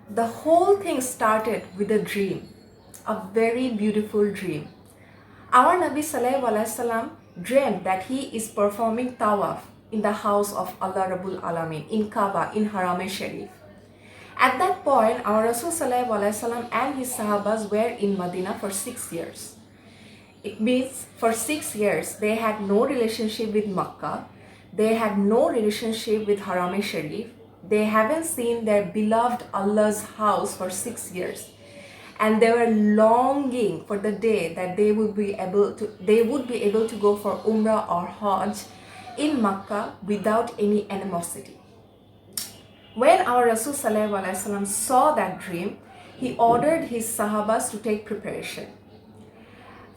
The whole thing started with a dream, a very beautiful dream. Our Nabi Sallallahu Alaihi Wasallam dreamed that he is performing tawaf in the house of Allah Rabbul Alamin, in Kaaba, in Haram-e-Sharif. At that point, our Rasul Sallallahu Alaihi Wasallam and his Sahabas were in Medina for 6 years. It means for 6 years they had no relationship with Makkah, they had no relationship with Haram-e-Sharif, they haven't seen their beloved Allah's house for 6 years. And they were longing for the day that they would be able to go for Umrah or Hajj in Makkah without any animosity. When our Rasul Sallallahu Alaihi Wasallam saw that dream, he ordered his Sahabas to take preparation.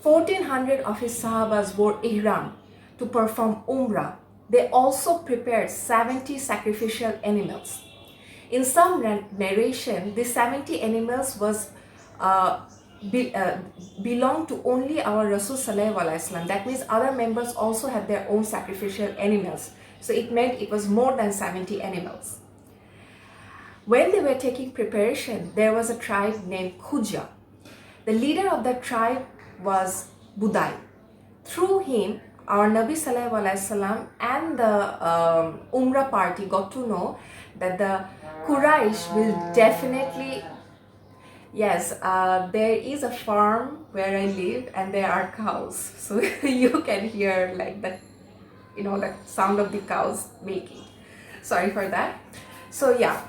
1400 of his Sahabas wore ihram to perform Umrah. They also prepared 70 sacrificial animals. In some narration, the 70 animals was belong to only our Rasul Sallallahu Alaihi Wasallam. That means other members also had their own sacrificial animals. So it meant it was more than 70 animals. When they were taking preparation, there was a tribe named Khuja. The leader of that tribe was Budai. Through him, our Nabi Sallallahu Alaihi Wasallam and the Umrah party got to know that the Quraysh will definitely. Yes, there is a farm where I live and there are cows. So you can hear like the sound of the cows making. Sorry for that. So yeah,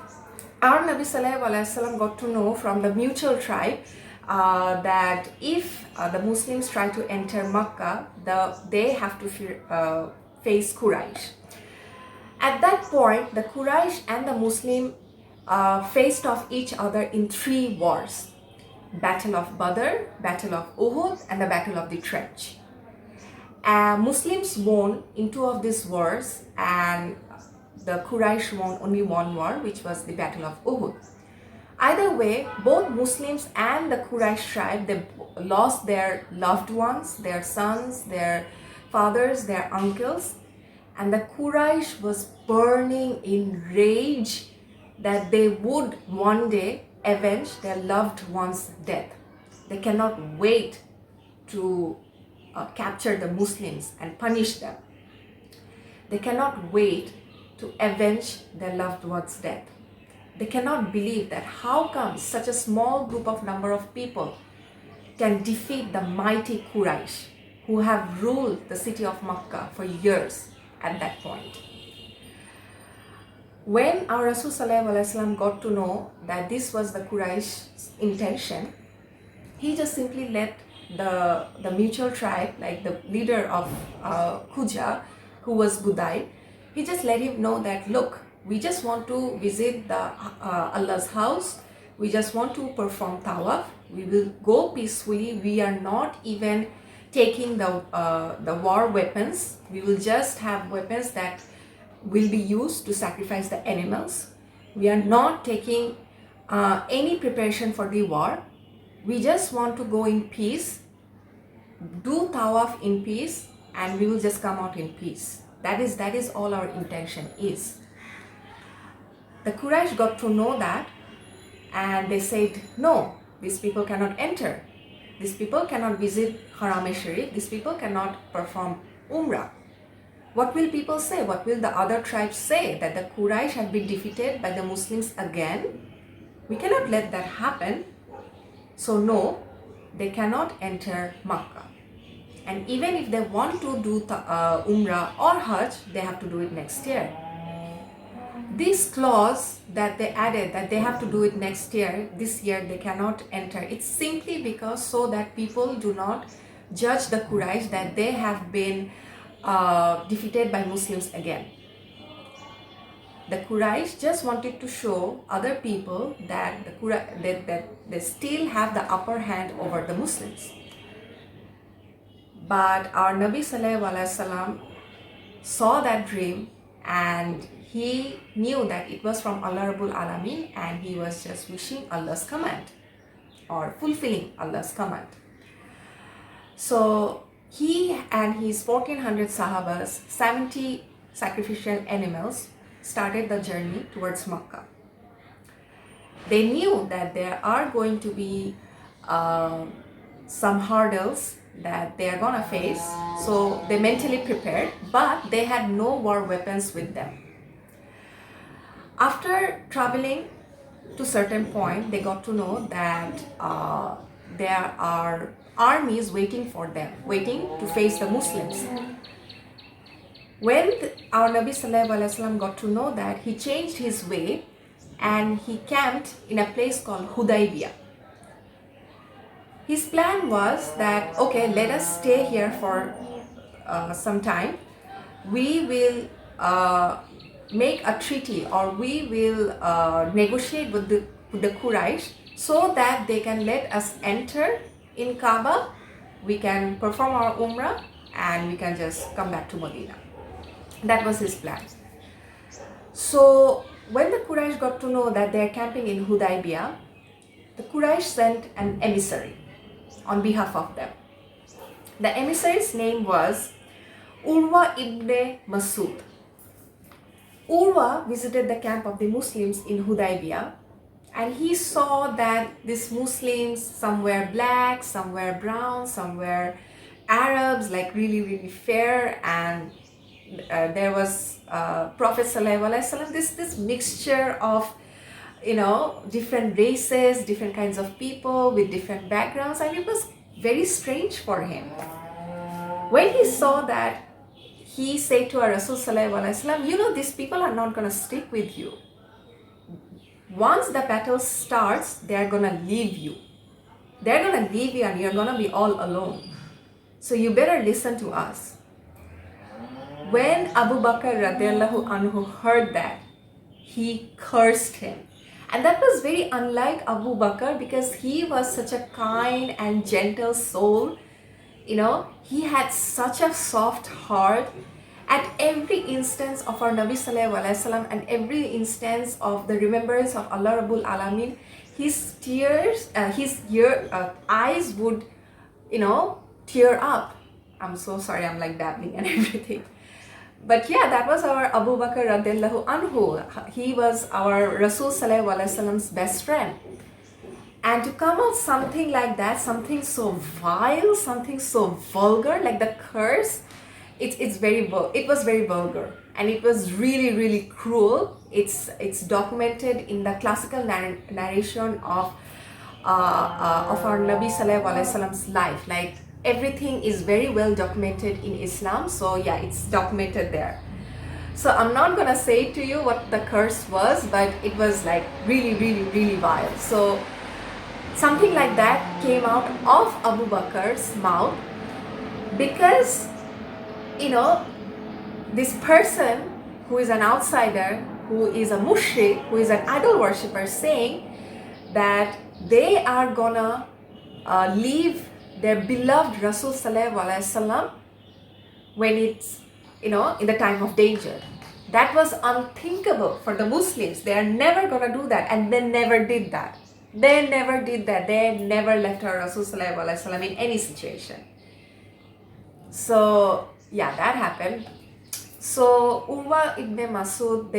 our Nabi Sallallahu Alaihi Wasallam got to know from the mutual tribe that if the Muslims try to enter Makkah, they have to face Quraysh. At that point, the Quraysh and the Muslim faced off each other in 3 wars. Battle of Badr, Battle of Uhud, and the Battle of the Trench. Muslims won in 2 of these wars, and the Quraysh won only 1 war, which was the Battle of Uhud. Either way, both Muslims and the Quraysh tribe, they lost their loved ones, their sons, their fathers, their uncles, and the Quraysh was burning in rage that they would one day avenge their loved one's death. They cannot wait to capture the Muslims and punish them. They cannot wait to avenge their loved one's death. They cannot believe that how come such a small group of number of people can defeat the mighty Quraysh who have ruled the city of Makkah for years at that point. When our Rasul Sallallahu Alaihi Wasallam got to know that this was the Quraysh's intention, he just simply let the mutual tribe, like the leader of Khuja, who was Budai, he just let him know that, look, we just want to visit the Allah's house, we just want to perform tawaf, we will go peacefully, we are not even taking the war weapons, we will just have weapons that will be used to sacrifice the animals. We are not taking any preparation for the war. We just want to go in peace, do tawaf in peace, and we will just come out in peace. That is all our intention is. The Quraysh got to know that, and they said, no, these people cannot enter. These people cannot visit Haram-e-Sharif. These people cannot perform Umrah. What will people say? What will the other tribes say? That the Quraysh have been defeated by the Muslims again? We cannot let that happen. So no, they cannot enter Makkah. And even if they want to do Umrah or Hajj, they have to do it next year. This clause that they added, that they have to do it next year, this year they cannot enter, it's simply because so that people do not judge the Quraysh that they have been defeated by Muslims again. The Quraysh just wanted to show other people that that they still have the upper hand over the Muslims. But our Nabi Sallallahu Alaihi Wasallam saw that dream and he knew that it was from Allah Rabbul Alamin, and he was just wishing Allah's command or fulfilling Allah's command. So he and his 1400 Sahabas, 70 sacrificial animals, started the journey towards Makkah. they knew that there are going to be some hurdles that they are gonna face, so they mentally prepared, but they had no war weapons with them. After traveling to certain point, they got to know that there are armies waiting for them, waiting to face the Muslims. When our Nabi Sallallahu Alaihi Wasallam got to know that, he changed his way and he camped in a place called Hudaybiyyah. His plan was that, okay, let us stay here for some time. We will make a treaty, or we will negotiate with the Quraysh so that they can let us enter in Kaaba. We can perform our Umrah and we can just come back to Medina. That was his plan. So when the Quraysh got to know that they are camping in Hudaybiyyah, the Quraysh sent an emissary on behalf of them. The emissary's name was Urwa ibn Masud. Urwa visited the camp of the Muslims in Hudaybiyyah, and he saw that these Muslims, some were black, some were brown, some were Arabs, like really fair, and there was Prophet Sallallahu Alaihi Wasallam, this mixture of, you know, different races, different kinds of people with different backgrounds, and it was very strange for him. When he saw that, he said to our Rasul Sallallahu Alaihi Wasallam, you know, these people are not going to stick with you. Once the battle starts, they are going to leave you. They're going to leave you and you're going to be all alone. So you better listen to us. When Abu Bakr radiallahu anhu heard that, he cursed him. And that was very unlike Abu Bakr, because he was such a kind and gentle soul. You know, he had such a soft heart. At every instance of our Nabi Sallallahu Alaihi Wasallam and every instance of the remembrance of Allah Rabbul Alamin, his eyes would, you know, tear up. I'm so sorry, I'm like babbling and everything. But yeah, that was our Abu Bakr radiallahu anhu. He was our Rasul Sallallahu Alaihi Wasallam's best friend. And to come out something like that, something so vile, something so vulgar, like the curse, it was very vulgar, and it was really cruel. It's documented in the classical narration of our Nabi Sallallahu Alaihi Wasallam's life. Like, everything is very well documented in Islam, so yeah, it's documented there. So I'm not gonna say to you what the curse was, but it was like really vile. So something like that came out of Abu Bakr's mouth, because, you know, this person who is an outsider, who is a mushrik, who is an idol worshipper, saying that they are gonna leave their beloved Rasul Sallallahu Alaihi Wasallam when it's, you know, in the time of danger. That was unthinkable for the Muslims. They are never gonna do that, and they never did that. They never did that. They never left our Rasul Sallallahu Alaihi Wasallam in any situation. So yeah, that happened. So Urwa ibn Masud,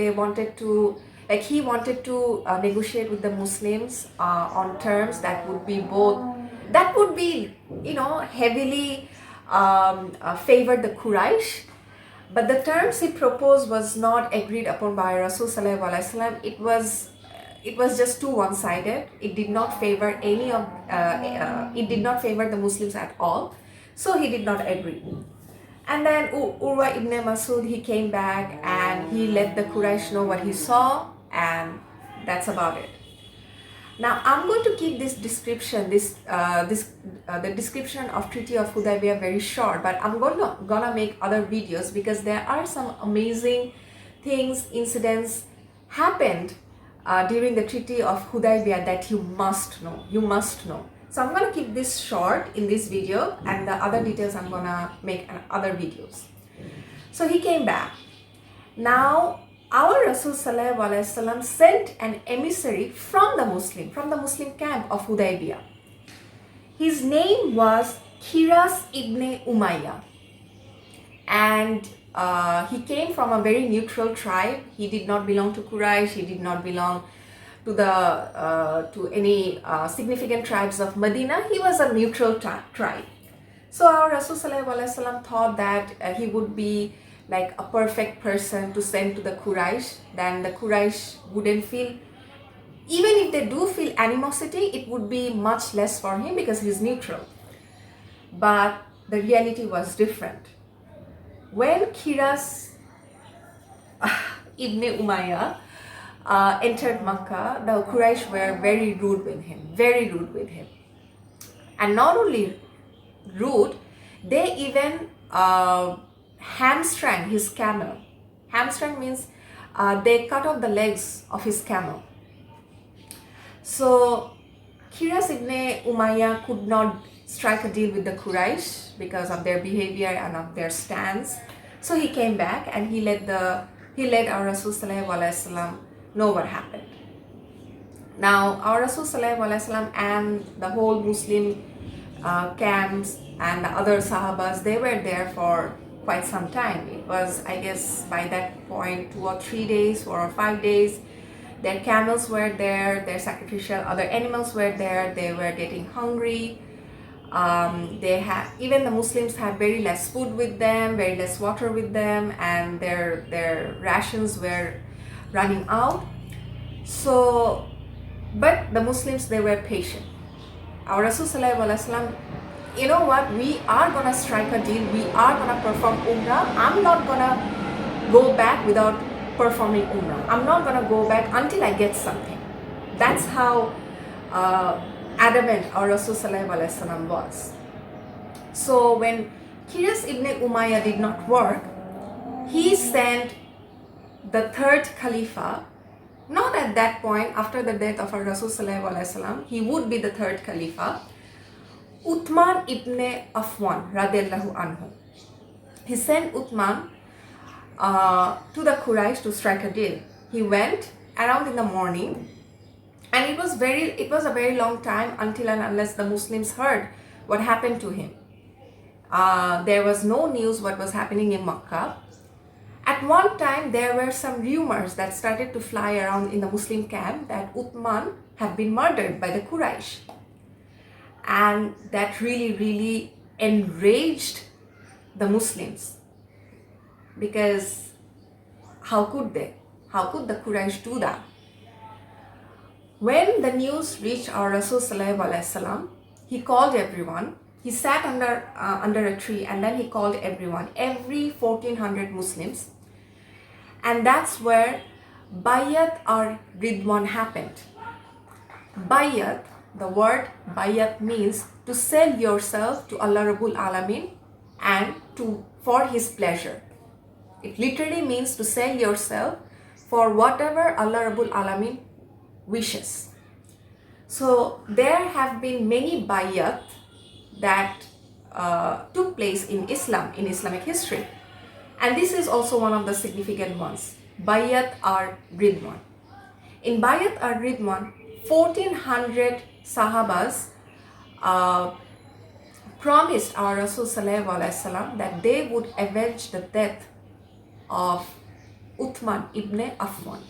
he wanted to negotiate with the Muslims on terms that would be you know, heavily favor the Quraysh. But the terms he proposed was not agreed upon by Rasul Sallallahu Alaihi Wasallam. It was just too one-sided. It did not favor it did not favor the Muslims at all. So he did not agree. And then Urwa ibn Masud, he came back and he let the Quraysh know what he saw, and that's about it. Now I'm going to keep this description, the description of Treaty of Hudaybiyyah very short, but I'm gonna make other videos, because there are some amazing things, incidents happened during the Treaty of Hudaybiyyah that you must know. So I'm gonna keep this short in this video, and the other details I'm gonna make in other videos. So he came back. Now our Rasul Sallallahu Alaihi Wasallam sent an emissary from the Muslim camp of Hudaybiyyah. His name was Kiras ibn Umayyah, and he came from a very neutral tribe. He did not belong to Quraysh, he did not belong to to any significant tribes of Medina. He was a neutral tribe. So our Rasul Sallallahu Alaihi Wasallam thought that he would be like a perfect person to send to the Quraysh. Then the Quraysh wouldn't feel, even if they do feel animosity, it would be much less for him because he's neutral. But the reality was different. When Kiras Ibn Umayyah entered Makkah, the Quraysh were very rude with him. And not only rude, they even hamstrung his camel. Hamstrung means they cut off the legs of his camel. So Kiras Ibn Umayyah could not strike a deal with the Quraysh because of their behavior and of their stance. So he came back and he let our Rasul Sallallahu Alaihi Wasallam know what happened. Now our Rasul Sallallahu Alaihi Wasallam and the whole Muslim camps and the other Sahabas, they were there for quite some time. It was, I guess, by that point 2 or 3 days, 4 or 5 days. Their camels were there, their sacrificial other animals were there. They were getting hungry. Even the Muslims had very less food with them, very less water with them, and their rations were running out. So, but the Muslims, they were patient. Our Rasul Sallallahu Alaihi Wasallam, you know what, we are gonna strike a deal, we are gonna perform Umrah. I'm not gonna go back without performing Umrah. I'm not gonna go back until I get something. That's how adamant our Rasul Sallallahu Alaihi Wasallam was. So when Kiras Ibn Umayyah did not work, he sent the third Khalifa. Not at that point, after the death of our Rasul Sallallahu Alaihi Wasallam, he would be the third Khalifa, Uthman ibn Affan radiallahu anhu. He sent Uthman to the Quraysh to strike a deal. He went around in the morning, and it was a very long time until and unless the Muslims heard what happened to him. There was no news what was happening in Makkah. At one time, there were some rumors that started to fly around in the Muslim camp that Uthman had been murdered by the Quraysh. And that really enraged the Muslims. Because how could they? How could the Quraysh do that? When the news reached our Rasul Sallallahu Alaihi Wasallam, he called everyone. He sat under a tree and then he called everyone, every 1400 Muslims. And that's where Bayat or Ridwan happened. Bayat, the word Bayat means to sell yourself to Allah Rabbul Alamin and for His pleasure. It literally means to sell yourself for whatever Allah Rabbul Alamin wishes. So there have been many Bayat that took place in Islam, in Islamic history. And this is also one of the significant ones, Bayat or Ridwan. In Bayat or Ridwan, 1400 Sahabas promised our Rasul Sallallahu Alaihi Wasallam that they would avenge the death of Uthman ibn Affan.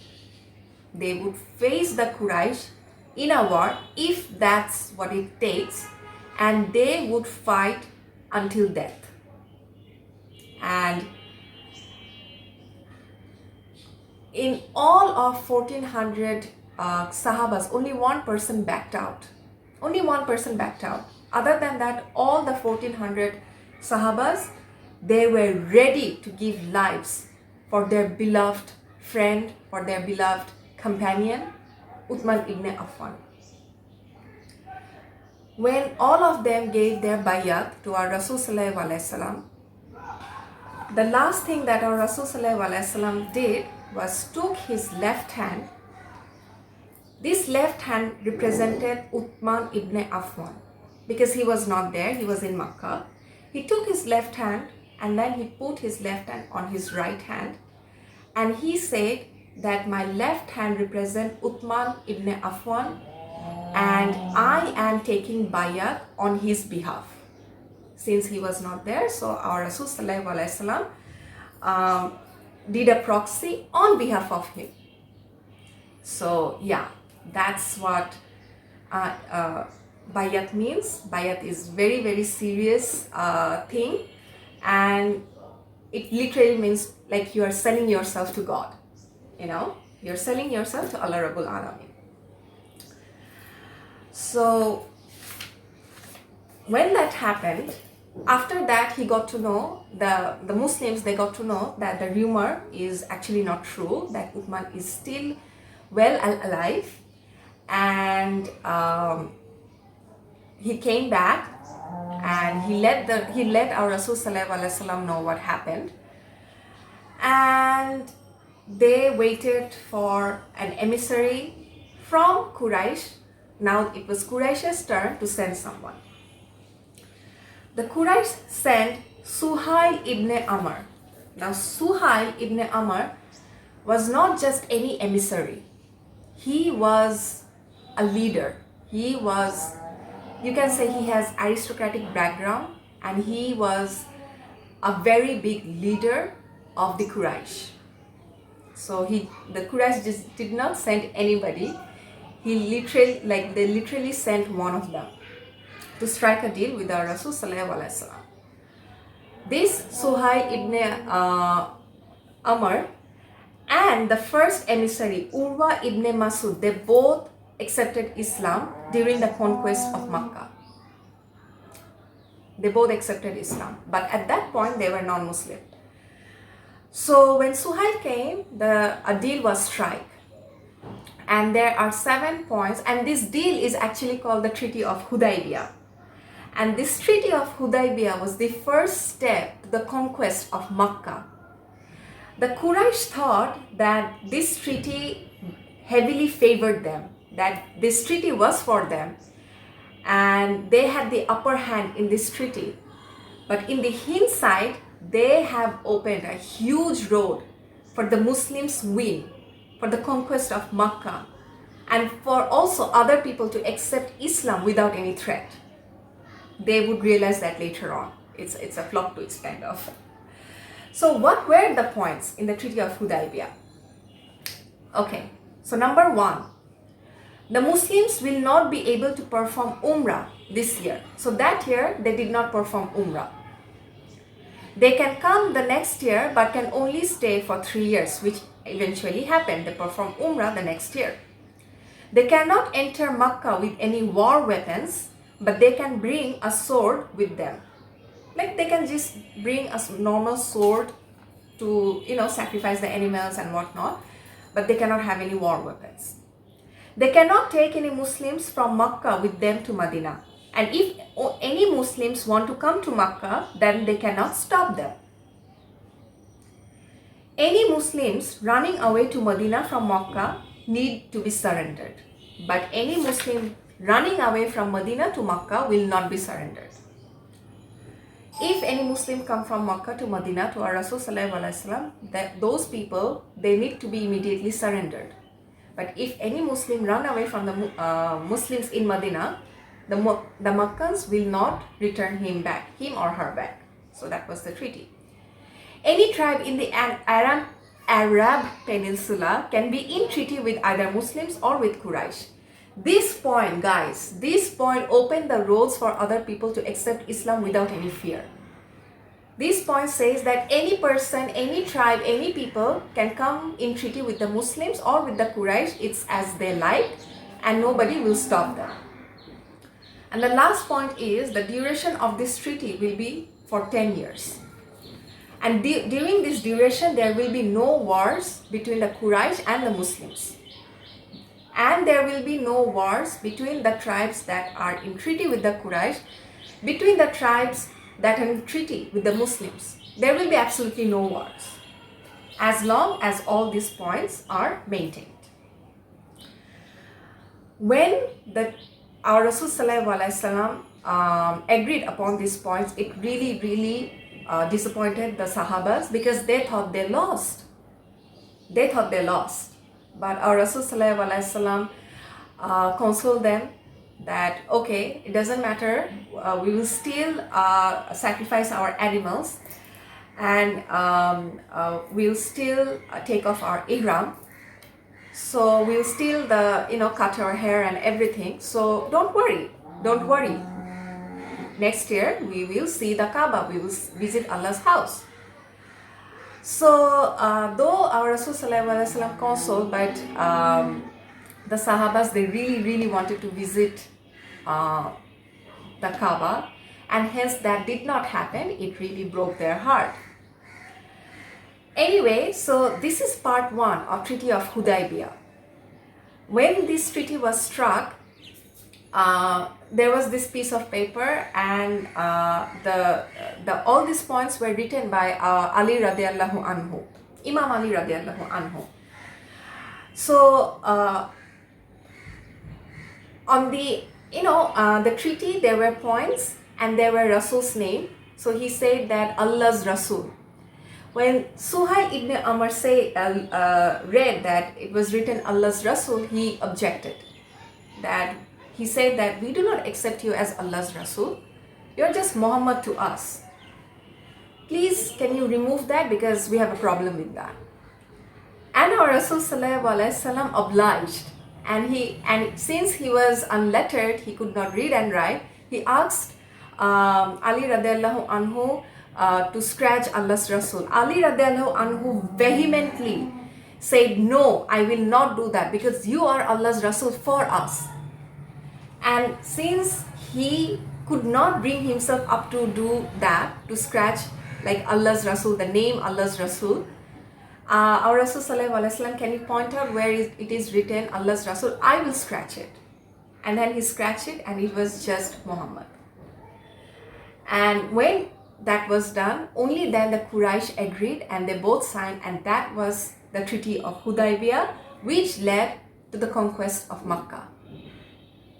They would face the Quraysh in a war if that's what it takes, and they would fight until death. And in all of 1400 Sahabas, only one person backed out. Only one person backed out. Other than that, all the 1400 Sahabas, they were ready to give lives for their beloved friend, for their beloved companion, Uthman ibn Affan. When all of them gave their bayat to our Rasul Sallallahu Alaihi Wasallam, the last thing that our Rasul Sallallahu Alaihi Wasallam did was took his left hand. This left hand represented Uthman ibn Affan because he was not there, he was in Makkah. He took his left hand and then he put his left hand on his right hand, and he said that my left hand represents Uthman ibn Affan and I am taking bayat on his behalf. Since he was not there, so our Rasul Sallallahu Alaihi Wasallam did a proxy on behalf of him. So yeah, That's what bayat means. Bayat is very, very serious thing, and it literally means like you are selling yourself to God. You know, you're selling yourself to Allah Rabbul Alamin. So when that happened, after that he got to know, the Muslims, they got to know that the rumor is actually not true, that Uthman is still well alive, and he came back and he let our Rasul Sallallahu Alaihi Wasallam know what happened, and they waited for an emissary from Quraysh. Now it was Quraysh's turn to send someone. The Quraysh sent Suhail ibn Amr. Now Suhail ibn Amr was not just any emissary. He was a leader. He was, you can say, he has aristocratic background, and he was a very big leader of the Quraysh. So the Quraysh just did not send anybody. They literally sent one of them to strike a deal with our Rasul Sallallahu Alaihi Wasallam. This Suhail ibn Amr and the first emissary Urwa ibn Masud, they both accepted Islam during the conquest of Makkah. They both accepted Islam, but at that point they were non-Muslim. So when Suhail came, a deal was struck. And there are 7 points, and this deal is actually called the Treaty of Hudaybiyyah. And this Treaty of Hudaybiyyah was the first step to the conquest of Makkah. The Quraysh thought that this treaty heavily favored them, that this treaty was for them, and they had the upper hand in this treaty. But in the hindsight, they have opened a huge road for the Muslims' win, for the conquest of Makkah, and for also other people to accept Islam without any threat. They would realize that later on. It's a plot twist kind of. So what were the points in the Treaty of Hudaybiyyah? Okay, so number 1, the Muslims will not be able to perform Umrah this year. So that year they did not perform Umrah. They can come the next year but can only stay for 3 years, which eventually happened. They performed Umrah the next year. They cannot enter Makkah with any war weapons, but they can bring a sword with them. Like they can just bring a normal sword to, sacrifice the animals and whatnot, but they cannot have any war weapons. They cannot take any Muslims from Makkah with them to Medina. And if any Muslims want to come to Makkah, then they cannot stop them. Any Muslims running away to Medina from Makkah need to be surrendered. But any Muslim running away from Medina to Makkah will not be surrendered. If any Muslim come from Makkah to Medina to our Rasul Sallallahu Alaihi Wasallam, those people, they need to be immediately surrendered. But if any Muslim run away from the Muslims in Medina, the Makkans will not return him or her back. So that was the treaty. Any tribe in the Arab Peninsula can be in treaty with either Muslims or with Quraysh. This point, guys, opened the roads for other people to accept Islam without any fear. This point says that any person, any tribe, any people can come in treaty with the Muslims or with the Quraysh. It's as they like, and nobody will stop them. And the last point is the duration of this treaty will be for 10 years. And during this duration, there will be no wars between the Quraysh and the Muslims. And there will be no wars between the tribes that are in treaty with the Quraysh, between the tribes that are in treaty with the Muslims. There will be absolutely no wars, as long as all these points are maintained. When our Rasul Sallallahu Alaihi Wasallam agreed upon these points, it really disappointed the Sahabas, because they thought they lost. But our Rasul Sallallahu Alaihi Wasallam consoled them that, okay, it doesn't matter, we will still sacrifice our animals, and we'll still take off our ihram, So we'll still cut our hair and everything. So don't worry. Next year we will see the Kaaba. We will visit Allah's house. So though our Rasul Sallallahu Alaihi Wasallam consoled, but the Sahabas, they really wanted to visit the Kaaba, and hence that did not happen. It really broke their heart. Anyway, so this is part 1 of Treaty of Hudaybiyyah. When this treaty was struck, there was this piece of paper, and all these points were written by Ali radiallahu anhu, Imam Ali radiallahu anhu. So on the treaty, there were points and there were Rasul's name. So he said that Allah's Rasul. When Suhail ibn Amr read that it was written Allah's Rasul, he objected. That he said that we do not accept you as Allah's Rasul. You're just Muhammad to us. Please, can you remove that, because we have a problem with that. And our Rasul Sallallahu Alaihi Wasallam obliged. And since he was unlettered, he could not read and write, he asked Ali radiallahu anhu to scratch Allah's Rasul. Ali radiallahu anhu vehemently said, no, I will not do that, because you are Allah's Rasul for us. And since he could not bring himself up to do that, to scratch like Allah's Rasul, the name Allah's Rasul, our Rasul Sallallahu Alaihi Wasallam, can you point out where it is written Allah's Rasul? I will scratch it. And then he scratched it, and it was just Muhammad. And when that was done, only then the Quraysh agreed, and they both signed, and that was the Treaty of Hudaybiyyah, which led to the conquest of Makkah.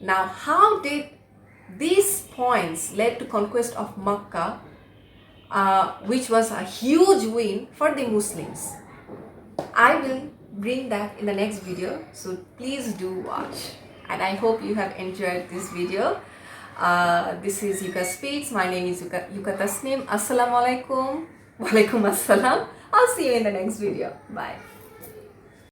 Now, how did these points lead to conquest of Makkah, which was a huge win for the Muslims? I will bring that in the next video, so please do watch. And I hope you have enjoyed this video. This is Yuka Speaks. My name is Yuka Tasnim. Assalamu alaikum. Walaikum assalam. I'll see you in the next video. Bye.